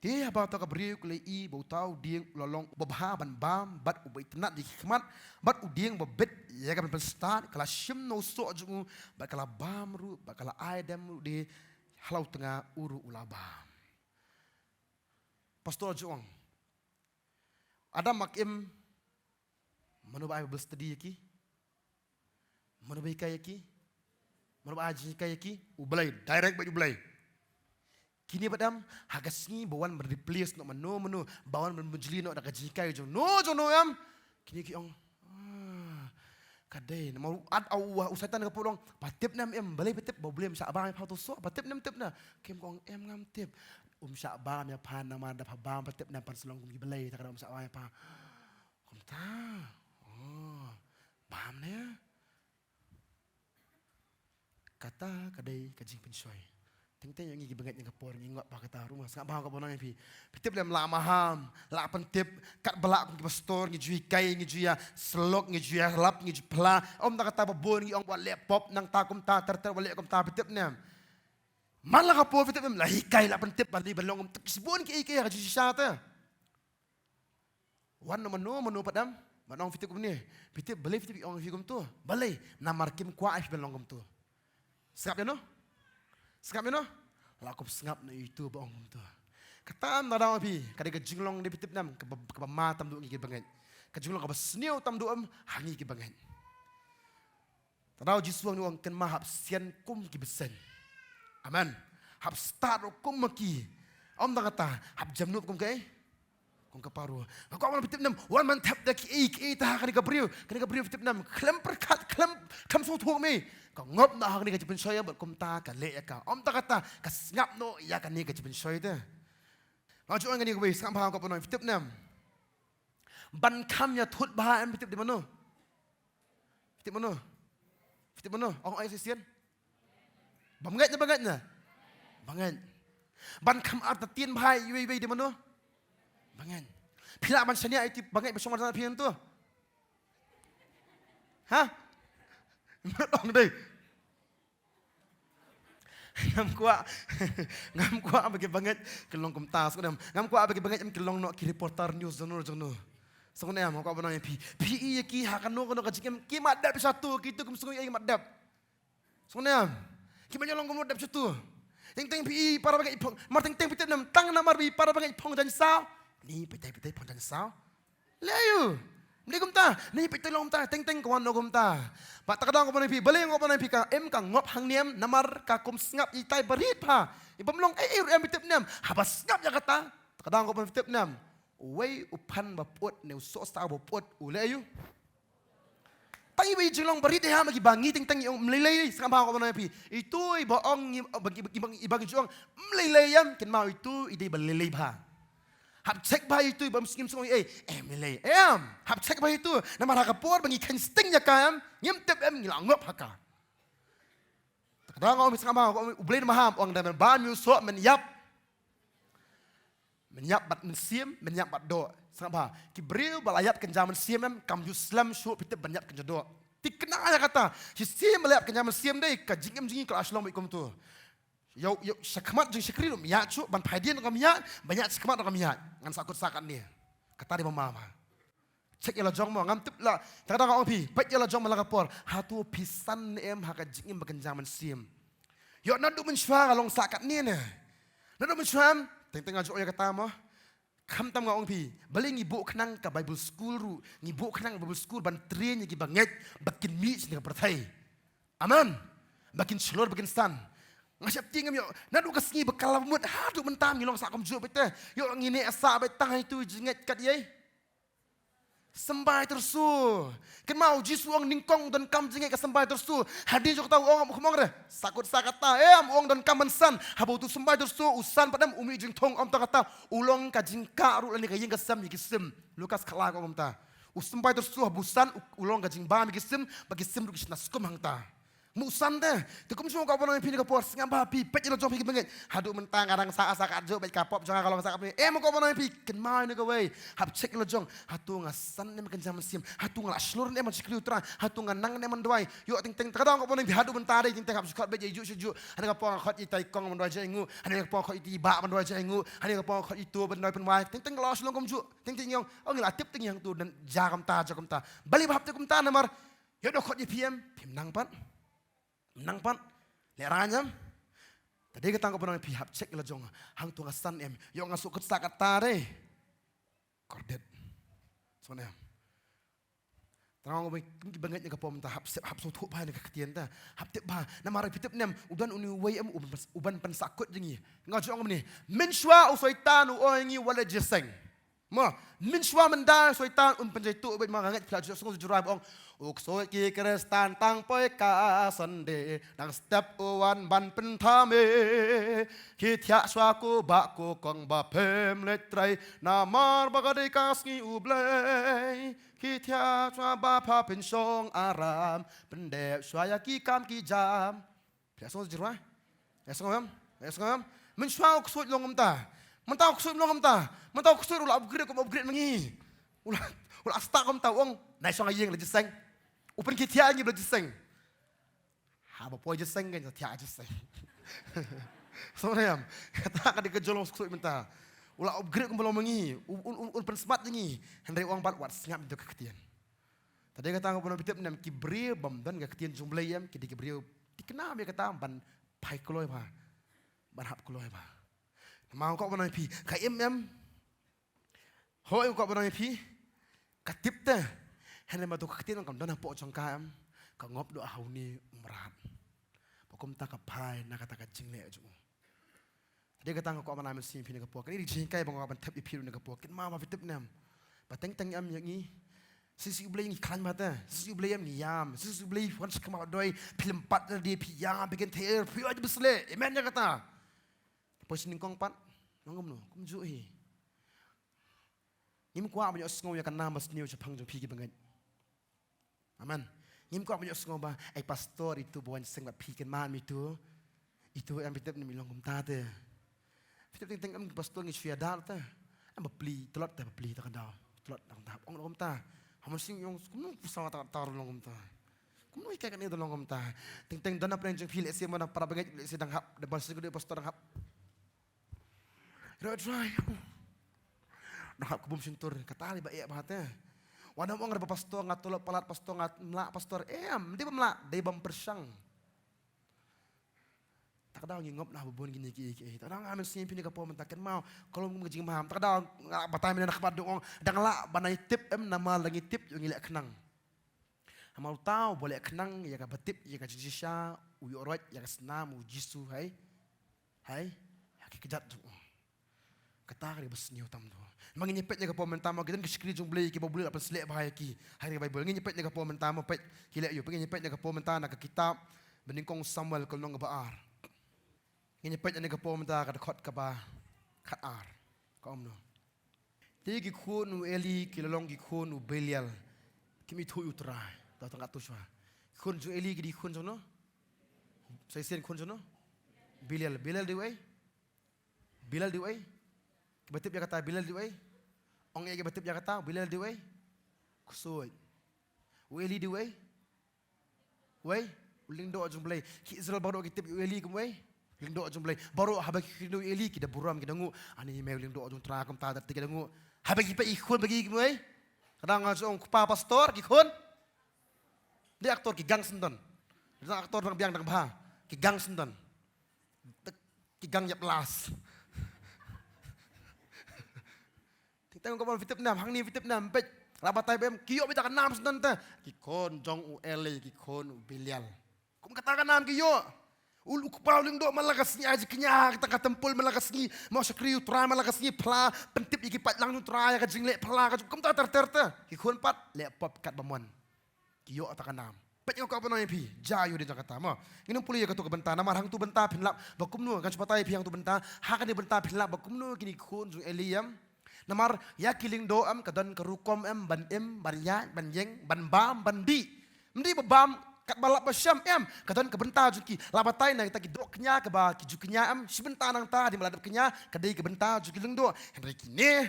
He haba to ka brio kule I bau tau ding lolong babha ban bam bat u bai tenat di hikmat bat u ding babet ya kan start kala shim no so jungu bat kala bam ru bat kala aidam ru di halau tengah uru ulaba. Pastor Juang ada makim manu Bible study yaki manu bai kayaki manu aji kayaki ublay direct bai ublay. Kini badam hagasni bawan berreplace no manu bawan bermunjuli no ada kajikai jo no yam kini ki ong kadai mau ad au usatan ke pulong patip nam em balai patip problem sa bang pa to so patip nam tip na kem kong em ngam tip sa bang ya pan nama da pa bang patip nam pan selong kum balai ta kada sa bang pa kum ta bam ne kata kadai kajing pensoy ting yang ngigi banget yang kapor ngi ngak pa kata rumah sak bang ka bonang pi pitip lem la maham la pentip kat belak kum pastor ngi jui kai ngi juya selok ngi juya lap ngi jupla om ta kata babon ngi ong buat laptop nang ta kum ta ter walek kum ta pitip nem malah kapor pitip lem la hikai la pentip bali belong kum sebon ki ka jui sata wan mano padam manong pitip kum ni pitip beli pitip ong kum tu beli namar kim kwa if belong kum tu siap ya no Sengap no, lakup sengap na itu baong tu. Kataan na daw pi, kada ka jinglong di pitip nam, ka matam do ngi banget. Ka jinglong ka basniaw tam do am hangi ki banget. Tadaw jisuang nuang ken mahap sian kum ki besen. Amen. Hap start kum maki. Om ta kata, hap jamnu kum kai. Kum ka paru. Ka ko pitip nam, wan man tap da ki ta ka brio pitip nam, klem perkat klem kam so thuak mi. Kau ngop na hang ni kajipin soya buat kumta ka le ka om ta kata kasngap no ya kan ni kajipin soya de ngau chuang ni ko bi sam phang ko ponoi pitip nam ban kham ya thut ba em pitip di mano ong ai sisian banget na banget ban kham at tien bhai yui di mano banget phila ban sania ai ti banget besong sana phian tu ha Ong đây ngam kuat bagi banget kelong kumtas kunam ngam kuat bagi banget em kelong no ki reporter news jono so kunam ko banang pi ki hakan no ka jikem ki madap satu ki tu kum sungui ai madap so kunam ki menyolong kum madap satu teng pi para bagai mar teng pitep nam tang namar bi para bagai phong dan sao ni pitai phong dan sao leyu ni kumta ni pitai long ta teng kawan no kumta Pak takadang ko pa pi bali ko pa pi ka em ka ngop hang niam namar ka kum sngap itai barit pa ibamlong em bitip niam habas ngap ya kata takadang ko pa bitip niam way upan bapot ne so sta bapot ule ayu tangi wi jilong barit ha magi bangi teng yung mlelei skam ko pa pi itu ibaong ibang juang mlelei yam ken mau itu ide balelei ba hab cek ba itu bam skim song melei hab cek ba itu namar ka por bangi ken sting ya kam nyem tep em ngilangop haka kadang om sama om ublen maham ong dan ban mu so men yap bat mensiam men yap bat do sama ki bril balayat ken jaman siam em kam yuslam so pitep ban yap ken do tikna ya kata si siam balayat ken jaman siam dei ka jingem jingi ka aslam ikum tu yo sakmat jing sikri no miya chu ban phaidien ko miya banyak sakmat ko miya ngan sakut sakan ni kata di mama cek ela jong mo ngam tip la kadang ong pi pat ela jong malaka por hatu pisan em haka jingim bakan zaman sim yo nadu menshwa long sakat ni ne nadu menshwa teng ajo ya kata mo kam tam ong pi bali ngibu khnang ka bible school ru ngibu khnang bible school ban train gi banget bakin mi sini perthai aman bakin slor bakin stan ngasap tingam yo nadu kasngi bekal mut hadu mentam ngilong sakom jo bete yo ngine asa betang itu jinget kat ye sembai tersu ken mau jisuang ningkong dan kam jinget ka sembai tersu hadi jo tahu ong kumong re sakut sakata ong dan kam mensan habu tu sembai tersu usan padam umi jing thong om ta kata ulong ka jingka ru lani ka ying ka sam yikisim lukas khala ko om ta usembai tersu habusan ulong ka jing ba yikisim bagi sim ru kisna skum hang ta Musan deh, tu kum semua kau pernah pilih kapor, ngapa pi, pet lo jom pi bengen, hadu mentang kadang saat jo, baik kapop jangan kalau masak apa ni, mau kau pernah pi, kenal ni kau way, hab cek lo jong, hatu ngasan ni makan jam sim, hatu ngaslur ni macam sekali utara, hatu nganang ni mandai, yuk ting kadang kau pernah pi hadu mentang deh, ting hab sukat baik juk sejuk, ada kapor kau itai kong mandai jengu, ada kapor kau iti bak mandai jengu, ada kapor kau itu mandai penwai, ting los long kum juk, ting yang, oh ngelatip ting yang tu dan jagam ta, balik bahap tu kum ta namar, yuk dok kau di PM nang pan. Menang pan, leranya. Tadi kita tangkap orang pihak cek lah jong, hang tu ngasan yang ngasuk ke sakat tare, kordet, soalnya. Terang aku banget yang kapom ta, hap suatu bah yang keketian ta, hap tip bah, nama orang pitip udan uni way uban pensakut jengi, ngajak orang ni, menshwa usaitan uoingi wala jeseng. Minshwa mendar soitan penjaitu ubed mangangat pelajur sungguh jurai bong uksoi ki kristan tang poi ka sande nang step uwan ban pentame ki thia swaku bakku kong ba pem letrai namar bagade kasngi ublei ki thia swa ba pa pensong aram pendep swaya ki kam ki jam pelajur sungguh jurai esngam minshwa uksoi longum ta mentau kusut belum ta, mentau kusut ulah upgrade mengi, ulah stak kom tau ong, naik song ayeng lagi seng, upen kita lagi lagi seng, apa poy je seng kan, tiada je seng, soalnya kata kan dikejolong kusut mentah, ulah upgrade kom belum mengi, upen smart lagi, hendak uang bat ngap itu keketian. Tadi kata aku pernah bitip nam kibri bam dan keketian jumlah kidi kibri dikenal dia kata ban pai koloi bah, ban hap koloi bah. Mau kau pernah pi, KMM, hoi kau pernah pi, katip teh, hendak batu ketin kau dah nampak jangkam, kau ngop doa hauni umrat, pokom tak kapai nak kata kacing le aja. Dia kata kau pernah mesti pi nak puak, ini dijingkai bang kau pernah tep ipiru nak puak, kin mama fitip nam, bateng teng am yang ini, sisi ubelai ni kan mata, sisi ubelai am niam, sisi ubelai kan sekamau doi, film pat dia piang, bikin tear, piu aja besle, emen dia kata, posisi ningkong pat. Nangom no, kumjuhi. Nim kuat banyak sengaja kan nama senior Jepang jom pergi banget. Aman. Nim kuat banyak sengaja, pastor itu bukan sengat pergi malam itu yang kita ni bilang kumta tu. Kita tengok pastor ni syia dah tu. Am beli, telot dah beli tak ada. Telot tak ada. Ong kumta. Hamun sing yang kumno pusat tak tahu kumta. Kumno ikan ni tolong kumta. Teng dan apa yang jom pilih siapa nak para banget sedang hap. Depan segede pastor hap. Dry. Nak kubum sintur kata ali baik bahatnya. Wadam orang ada pastor ngat tolak palat pastor ngat melak pastor dia melak dia persang. Tak ada ngingop lah bubun gini. Tak ada ngamen sini pini kapau mentakan mau kalau ngejing maham. Tak ada batai mina nak padu ong dang lak banai tip nama lagi tip yang ilek kenang. Amal tahu boleh kenang ya ka betip ya ka jisya uyorot ya ka senam ujisu hai. Kejat tu. Kata hari berseni utam tu. Mangi nyepet jaga pom mentama kita kesekri jumlah kita boleh apa selek bahaya ki. Hari Bible ngi nyepet jaga pom mentama pet kilek yo pengen nyepet jaga pom mentana ke kitab beningkong Samuel kolong baar. Ngi nyepet jaga pom mentana ka khot ka ba khat ar. Ka omno. Ti ki khun Eli kilolong ki khun Belial. Kimi thu utra. Ta tang atu swa. Khun ju Eli ki di khun jono. Sai sen khun jono. Belial diwei. Bilal diwei. Batip dia kata Bilal diwei. Ong ege batip dia kata Bilal diwei. Kusoi. Weli diwei. Wei, uling do jumblai. Ki Israel baru kitip Weli kumwei. Uling do jumblai. Baru habaq kido Eli kita buram kita ngu. Ani me uling do jum trakam ta tat kita ngu. Habaq ipa ikhun bagi kumwei. Kadang ngajong kupa pastor ki khun. Dia aktor ki gang senton. Dia aktor bang biang dang bah. Ki gang senton. Ki gang yap las. Tengok kau fitip nam, hang ni fitip nam, pej, rabatai bem, kiyo bita kan nam sentan ta, kikon jong u ele, kikon u Belial, kum katakan nam kiyo, ulu kupau ling do malakas ni aja kenya, kita katempul malakas ni, mau sekriu try malakas ni, pla, pentip iki pat lang nu try, kajing le pla, kum ta ter, kikon pat, le pop kat bamon, kiyo atakan nam. Pej kau apa namanya pi, jayu di Jakarta, mah, ini puluh ya katu kebentar, nama hang tu bentar pinlap, bakum nu, kan cepatai pi hang tu bentar, hang kan dia bentar pinlap, bakum nu kini kun jong Eliam. Namar ya kiling doam kadan kerukom ban ya ban yeng ban bam ban bi. Mdi bam kat balap basyam kadon kebentar juki labatai na kita kidok kenya ke ba kiju kenya sebentar nang ta di meladap kenya kadai kebentar juki lengdo henry kini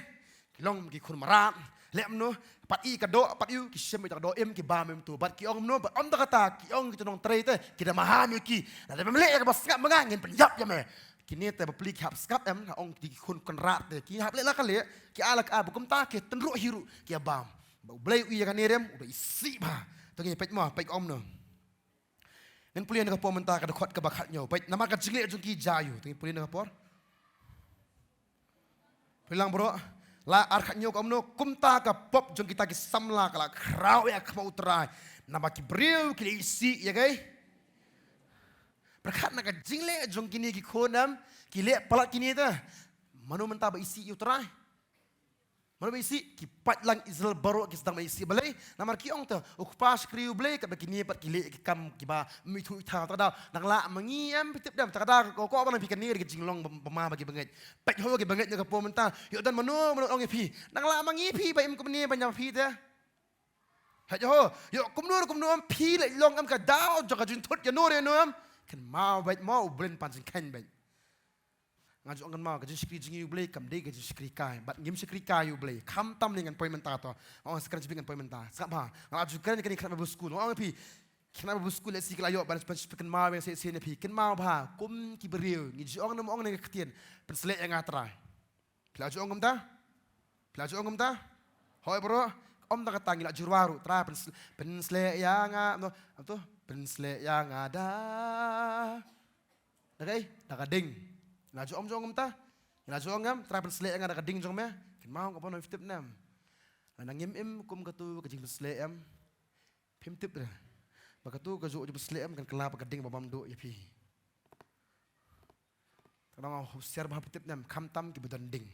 kilong ki kun marat lem no pat i kadok pat yu ki sem ta do ki ba mem tu bat ki ong no ba on ta kata ki ong ki tonong trei te kita maham yu ki na de mele ka ba skap mangangin penyap ya me kini te beli hab skap ong di kun konrat te ki hab le la kale ki ala ka bukum ta ke tenru hiru ki bam ba blai u ya kan rem u ba isi ba to ki pek mo pek om no nen pulian ka po menta ka khot ka bakhat nyo pek nama ka jingle jung ki jayu to ki pulian ka por pulang bro la ar khat nyo ka om no kumta ka pop jung kita ki samla kala krau ya ka utrai nama ki bril ki isi ya gai berkat nak jingle jong kini ki khonam ki le palat kini ta manu menta ba isi utrai manu ba isi ki pat lang Israel baru ki sedang ba isi balai namar ki ong ta ukpas kriu blai ka kini pat ki le ki kam ki ba mi thu tha ta da nang la mangiam pitip dam ta da ko ba nang pi kan ni ki jinglong pema bagi banget pet ho ki banget ka po menta yo dan manu ong pi nang la mangi pi ba im ko ni ba nyam pi ta ha jo yo kum nur pi le long am ka dao jo ka jun thut ya no re no am kan mau baik mau belen pancing kan baik ngaju angan mau kajin skri jingi ublei kam dei kajin skri kai bat ngim skri kai ublei kam tam dengan poin menta to orang sekarang jipingan poin menta sak ba ngaju kan kan ikan babu school orang pi kena babu school lesi kala yo ban kan mau yang se ne pi kan mau ba kum ki beriu ngiju ong nam ong ne ketien pensle yang atrai pelaju ong ta pelaju ong ta hoi bro om ta katangi la jurwaru tra pensle yang no to pensle yang ada, nagai, nagading, laju om jong ta, laju ongam, terapan pensle yang ada kading jong me, kan mau kapon no fitip nam, nangim kum katu kajing pensle pim tip dah, bakatu kaju pensle kan kelap kading babam do yapi, kadang siar bah fitip nam, kam tam kibudanding.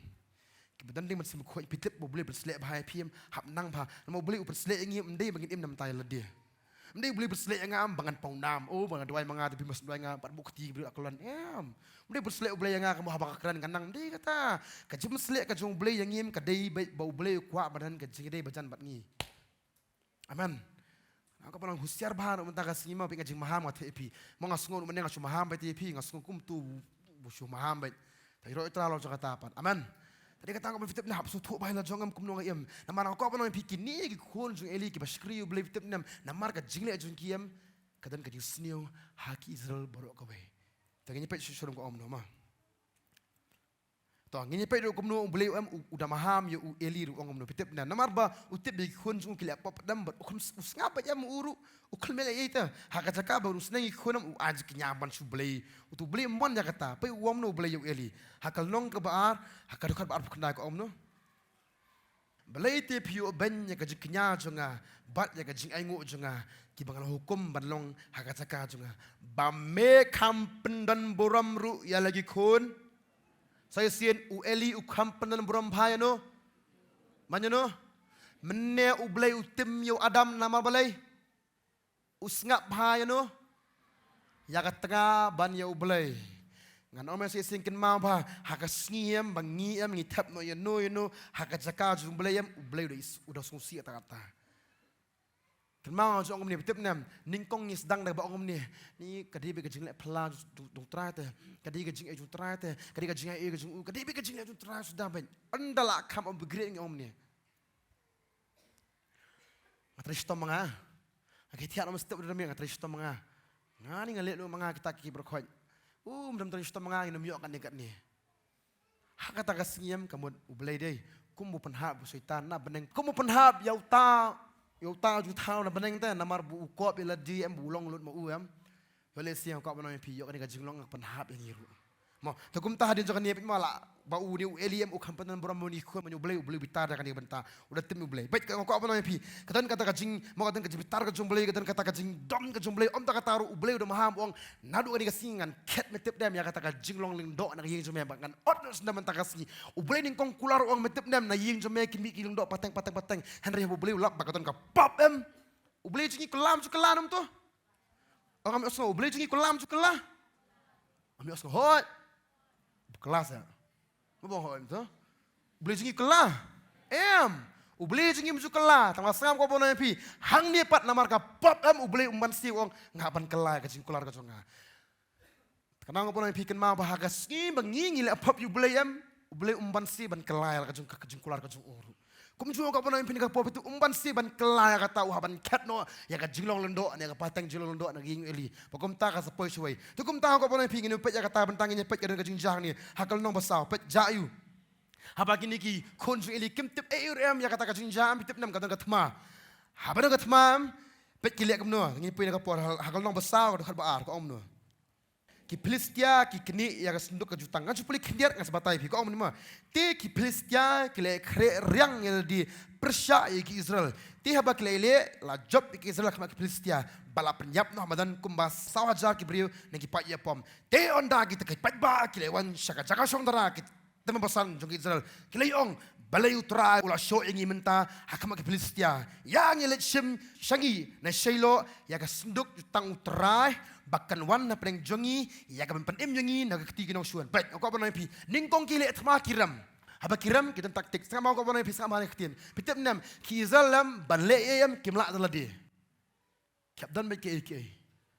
Kibudanding masih mukoi fitip boleh pensle bahaya pim, hap nang bah, mau boleh pensle yang mendai bangin nam tay ledih. Mendai boleh berselek yang bangan paunam, bangan doai manga tapi mas doai nga pat bukti beli akulan mendai berselek boleh yang kamu habak keran kanang mendai kata kaji berselek kajung boleh yang kadai bau boleh kuat badan kaji kadai bajan bat ngi aman aku palang husiar bahan mentang kasih ma ping kajing maham kat epi mau ngasungun meneng ngasu maham bet epi ngasungun kum tu busu maham bet tapi ro itra lo jakarta apan aman tadi kata aku fitip nah suatu bahaya lah jongam kumnong ayam. Namar aku apa nama bikin ni kikun jung eli kibaskri ubeli fitip nam. Namar ka jingle jung kiam kadan ka jing sniu haki Israel baru kawe. Tengahnya pet susun ko om nama. Toh ngini pet ro kumnong ubeli udah maham yo eli ru om no fitip nam. Namar ba utip bikun jung kilap pop dam ber ukum usngapa jam uru ukul mele ita haka jaka baru senang ikunam aj kinyaban su beli utu beli mon ya kata pe uam no beli yo eli hakal nong ke baar hakal dokar baar kena ko om no beli te piu ben ya ka jikinya jonga bat ya ka jing aingu jonga ki bangal hukum banlong haka jaka jonga bamme kampen dan boram ru ya lagi kun saya sien u eli u kampen dan boram bhaya no manya no menne u beli utim yo adam nama balai usngap bahaya no ya katanga ban ya ublay ngan om si singkin mau ba haka sniem bangi ngi tap no ya no haka jaka jumblay ublay udah sungsi kata kan mau jong ni bitip nam ningkong ni sedang dah ba ong ni kadi be kajing le pla dong trate kadi kajing e jung trate kadi kajing e kajing kadi be kajing le jung trate sudah ben andala kam om begre ngi om ni matristo manga Kita nak mesti berdamai dengan Tristan manga. Ngani ngalet lu manga kita kiki berkoi. Dalam Tristan manga ini miok kan dekat ni. Hak kata kasihnya kamu ubelai deh. Kamu penhab syaitan na beneng. Kamu penhab yauta jutau na beneng teh namar bu ukop ila di bulong lut mau Boleh siang kau benang piyok ni kajinglong penhab yang iru. Mau takum tah hadin jangan niat malah bau ni eliem ukampan boram ni ku menyublai ubeli bitar kan dia benta udah tim ubeli baik kau apa namanya pi katan kata kajing mau katan kajing bitar kajing ubeli katan kata kajing dom kajing ubeli om tak kata ubeli udah maham uang nadu kan dikasingan ket metip dem ya kata kajing long ling dok nak ying jomnya bahkan odus ndak mentah kasih ubeli ning kong kular uang metip dem na ying jomnya kimi kiling dok pateng Henry ubeli ulap bakatan ka pop ubeli jingi kelam cukelan tu orang ambil ubeli jingi kelam cukelah ambil hoi kelas ya. Apa hoi tu? Boleh jingi kelah. Ubeli jengi muju kela, tang masam ko bono pi. Hang ni pat namar ka pop ubeli umban si wong ngapan kela ka jing kular ka jonga. Kanang ko bono pi ken ma bahaga ski bangi ngile pop ubeli umban si ban kela ka jing kular ka jong uru. Kum juo ka bono pi ka pop itu umban si ban kela ka tau haban kat no ya ka jinglong lendo ne ka pateng jinglong lendo na ging eli. Pakom ta ka sa poi suai. Tu kum ta ko bono pi ngine pet ya ka ta bantang ngine pet ka jing jang ni hakal nong basau pet jayu. Habag ini ki konjung eli kim tip em ya kata kajing jam tip nam kata katma. Habang katma pet kilek kamno ngini puina kapor hakal nong besar hal baar ko omno. Ki Filistia ki kini ya kasenduk ke jutang kan supuli kendiar ngas batai pi ko om ni ma. Ti ki Filistia kile riang yang di Persia ki Israel. Ti habag kile la job ki Israel kama ki Filistia bala penyap no hamadan kumbas sawajar ki brio ngi pat ya pom. Ti onda ki te pat ba kile wan shaka jaka song dara ki teman pesan jong Israel kilayong balay utra ula show ingi menta hakama ke Filistia yang ngelet sim shangi na shaylo ya ka senduk jutang utra bakkan wan na preng jongi ya ka pen jongi na ka tigino shuan baik ko ba na pi ningkong kile atma kiram haba kiram kita taktik sama ko ba na pi sama khtin pitep nam ki Israel banle yam kimla dalade kapdan me ke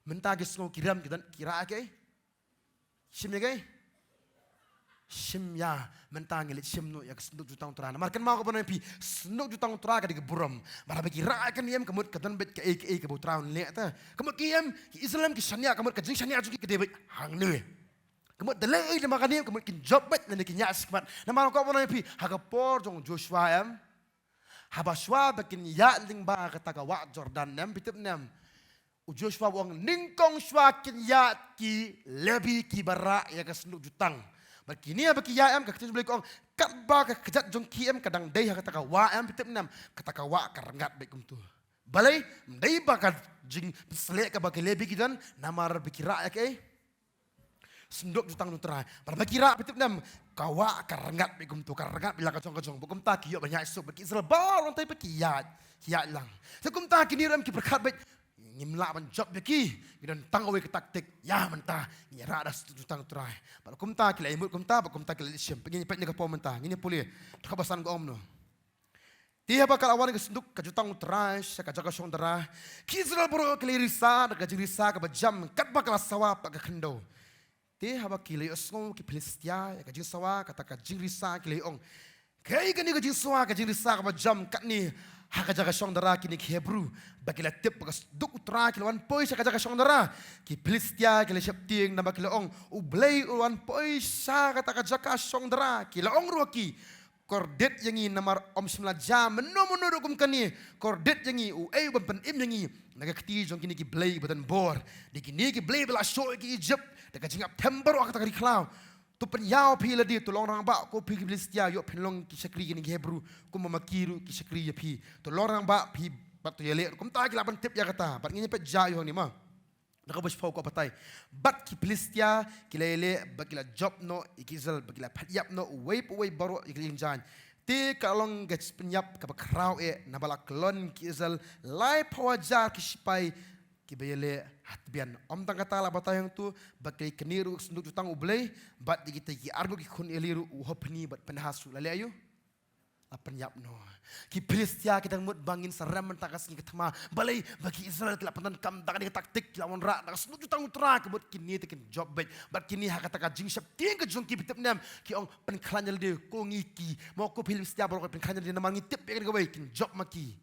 menta gis ngo kiram kita kira ke sim ke Sim ya mentang elit sim no ya senduk jutang terana. Markan mau ko pi senduk jutang terana di geburam. Bara bagi ra kan yam kemut katan bet ke ke butraun le ta. Kemut kiam ki Islam ki shania kemut kajing shania ju ki debet hang ne. Kemut dele de makan yam kemut kin job bet ne ki nya sikmat. Na mau ko pi haga por jong Joshua yam. Habashwa bakin ya ling ba kata ka wa Jordan nam bitep nam. Joshua wong ningkong shwa kin ya ki lebi ki bara ya ka senduk jutang. Begini ya bagi ya em kakek beli kong kat ba kejat jong kiem kadang day kata kawa em pitip nam kata kawa karengat bekum tu. Balai day bakat jing selek ke bagi lebi kidan namar bikira ya ke sendok jutang nutra. Bar bikira pitip nam kawa karengat bekum tu karengat bila kacong bekum tak kiyo banyak esok bagi Israel bar orang tay bekiyat kiat lang. Sekum tak kini ram ki berkat baik ngimla ban job beki gidan tangawe ke taktik ya mentah ni rada jutang trai bal kumta kila imut kumta ba kumta kila sim pengini pet ni ka pomenta ngini puli kabasan ko omno ti haba kala awan ke senduk ka jutang trai sa ka jaga song dara ki Israel bro kila risa da ka jirisa ka bajam kat ba kala sawa pa ka khendo ti haba kila osngo ki Filistia ya ka jisawa kata ka jirisa kila ong kai gani ka jisawa ka jirisa ka bajam kat ni haka jaga song dara kini ki Hebrew bakila tip bagas duk utra kilawan poi sa jaga song dara ki Filistia kila syapting na bakila ong ublay uwan poi sa kata jaga song dara kila ong ruaki kordet yangi namar om simla jam menomono dokum kani kordet yangi u ay ban im yangi nagakti jong kini ki blay badan bor di kini ki blay bela show ki Egypt daga jingap tember wakata kari klaw tu penyau pila dia tu lorang ba ko pi Filistia yo penlong ki sakri ni Hebrew ko mamakiru ki sakri ya pi tu lorang ba pi bat tu yele kum ta ki laban tip ya kata bat ngini pet jayo ni ma naka bos fau ko patai bat ki Filistia ki lele bagila job no ikizal bagila phatyap no way baro ikilin jan ti kalong gets penyap ka bakraw na balak lon ki izal lai pawajar ki sipai kibayele hatbian om tang kata la batayang tu bakai keniru senduk jutang ublay bat digita ki argo ki kun eliru uhopni bat penhasu lale ayu apan yap no ki Filistia kita mut bangin seram mentakas ni ketama balai bagi Israel kila pantan kam tak ada taktik kila wan ra nak senduk jutang utra kebut kini tekin job bet bat kini hakata ka jing syap ting ke jong ki bitep nam ki ong penklanyal de ko ngiki mo ko Filistia bro penklanyal de namang ngitip ya ke kin job maki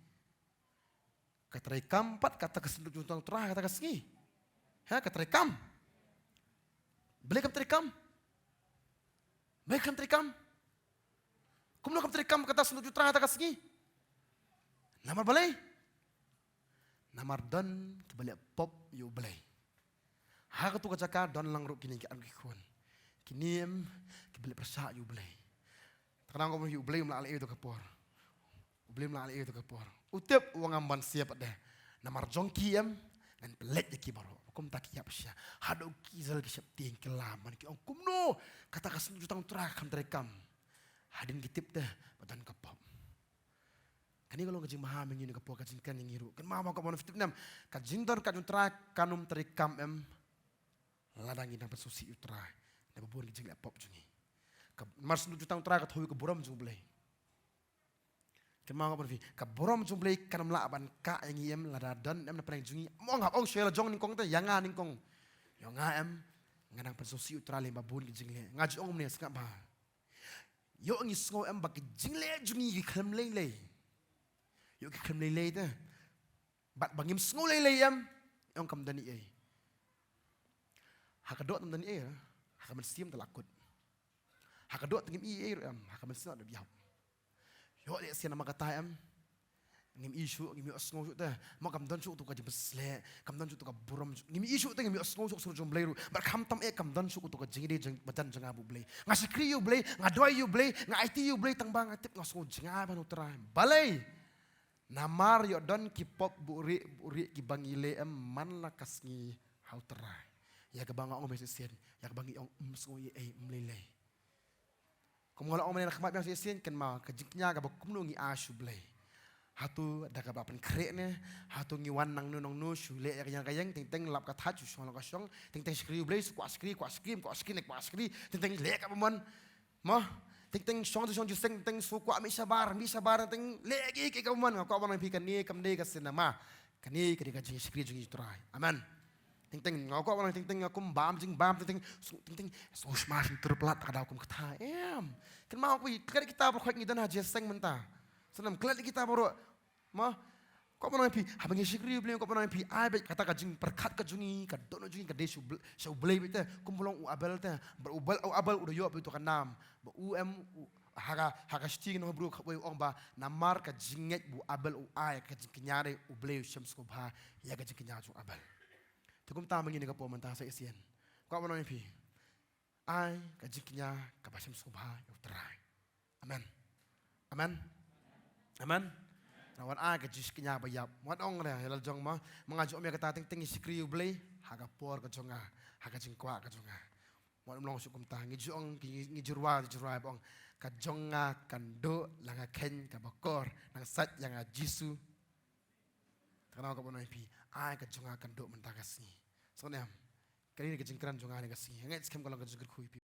kata rekam empat kata kesenduk jutang utra kata kesengi ha kata rekam beli kam terekam baik kam terekam kumno kam terekam kata senduk jutra kata kesengi namar balai namar don kebalik pop yu balai ha katu kacaka don lang ruk kini ki an kun kini kebalik persa yu balai terang ko yu balai mla ale itu kapor balai mla ale itu kapor utip uang amban siap deh namar jongki dan pelet ki baro kum tak kiap sia hado kizal ki septing kelaman ki ong kumno kata kasen jutang utra kam terekam hadin kitip deh badan kapap kani kalau ngajing maha mengini kapok kajing kan yang ngiru kan mama ko mon fitip nam kajing don kajung utra kanum terekam ladangi na susi utra na babon ki jing pop jungi mars jutang utra ka thowi ko buram jung blai Kenapa kau berfi? Kaborom jumlah kan melaban ka yang iem lada dan em na perang jungi. Mong hap ong shela jong ningkong te yang ningkong. Yang em nganang pensosi utrali babun ki jingle. Ngaj ong mne skap ba. Yo ngi sngo em bak jingle jungi ki klem lele. Yo ki klem lele te. Bat bangim sngo lele em. Ong kam dani e. Hakadot nam dani e. Hakaman siam telakut. Hakadot tengim e em. Hakaman siam ada biap. Yo le sian nama kata em. Ngim isu ngim sngo su te. Mo kam dan su tu ka jibsle. Kam dan su tu ka buram. Ngim isu te ngim sngo su sur jom blairu. Bar kam tam e kam dan su tu ka jingide jeng badan jeng abu blai. Ngasikri yu blai, ngadoi yu blai, IT yu blai tang bang atip ngasko jeng aban utrai. Balai. Namar yo don ki pop buri ki bangile em man la kasngi hau terai. Ya ka banga ong mesien. Ya ka bangi ong sngo ye e mlele. Kumala ong mena khmat yang sien kan ma ka jingnya ka bakum ngi asu blai. Hatu da ka bapan krek ne, hatu ngi wan nang nong no shu le yang kayang ting ting lap ka tha chu song ka song, ting ting skri blai su kwa skri nek kwa skri, ting ting le ka pamon. Mo ting ting song ju seng ting su kwa mi sabar ting le ki ka pamon ka ban pi kan ni kam de ka sinama. Kan ni ka di ka jing skri jing trai. Amen. Ting ting ngau ko ting ting akum bam ting ting so smash terpelat kada akum kata em kan mau kan kita berkhot ngi dan haji seng menta senam kelat kita baru mah ko mana pi habangi sikri beli ko mana pi ai bet kata kajing perkat ka jungi ka dono jungi ka desu so blei bete kumpulong u abel te berubal u abel udah yo itu kan nam u em haga sting no bro ka ong ba namar ka jinget bu abel u ai ka jinknyare u blei shams ko ba ya ka jinknya ju abel. Tukum tamang ini kapo mentah sa isien. Ko apa pi? Ai kajiknya kapasim subha utrai. Amen. Amen. Amen. Nawan ai kajiknya bayap. Wan ong na helal jong ma mangaju om ya kata ting ting sikri ublei haga por ka jonga haga jingkwa ka jonga. Wan long sukum ta ngi jong ngi jurwa bong ka jonga kando langa ken ka bakor nang sat yang jisu. Kenapa kau pernah pi? Ai kajunga kando mentakasni. Soalnya kali ini kejengkeran junga ni kasih. Ngai sekem kalau kejengker kui pi.